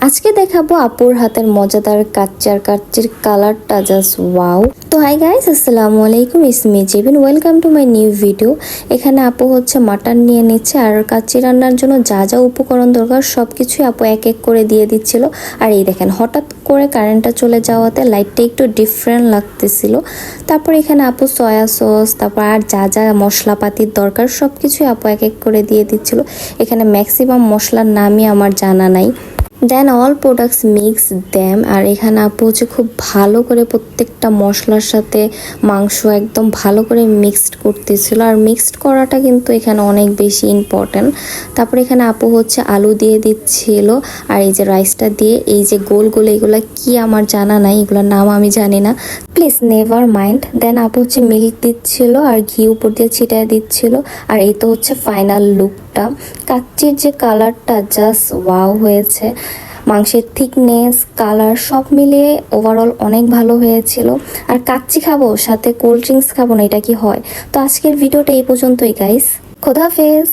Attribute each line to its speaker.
Speaker 1: আজকে দেখাবো আপুর হাতের মজাদার কাচ্চির কালারটা জাস্ট ওয়াও। তো হাই গাইস, আসসালামু আলাইকুম, ইসমি Jebin, welcome to my new video. এখানে আপু হচ্ছে মাটন নিয়ে নিচ্ছে আর কাচ্চি রান্নার জন্য যা যা উপকরণ দরকার সব কিছুই আপু এক এক করে দিয়ে দিচ্ছিল। আর এই দেখেন হঠাৎ করে কারেন্টটা চলে যাওয়াতে লাইটটা একটু ডিফারেন্ট লাগতেছিল। তারপর এখানে আপু সয়া সস, তারপর আর যা যা মশলাপাতির দরকার সব কিছুই আপু এক এক করে দিয়ে দিচ্ছিল। এখানে ম্যাক্সিমাম মশলার নামই আমার জানা নাই। দেন অল প্রোডাক্টস মিক্স দ্যাম। আর এখানে আপু হচ্ছে খুব ভালো করে প্রত্যেকটা মশলার সাথে মাংস একদম ভালো করে মিক্সড করতেছিল। আর মিক্সড করাটা কিন্তু এখানে অনেক বেশি ইম্পর্ট্যান্ট। তারপর এখানে আপু হচ্ছে আলু দিয়ে দিচ্ছিল আর এই যে রাইসটা দিয়ে এই যে গোল গোল এগুলো কি আমার জানা নাই, এগুলোর নাম আমি জানি না, প্লিজ নেভার মাইন্ড। দেন আপু হচ্ছে মিল্ক দিচ্ছিল আর ঘি উপর দিয়ে ছিটায় দিচ্ছিল। আর এই তো হচ্ছে ফাইনাল লুকটা। কাচ্চির যে কালারটা জাস্ট ওয়াও হয়েছে, মাংসের থিকনেস, কালার সব মিলিয়ে ওভারঅল অনেক ভালো হয়েছিল। আর কাচ্চি খাবো সাথে কোল্ড ড্রিঙ্কস খাবো না, এটা কি হয়? তো আজকের ভিডিওটা এই পর্যন্তই গাইস, খোদা হাফেজ।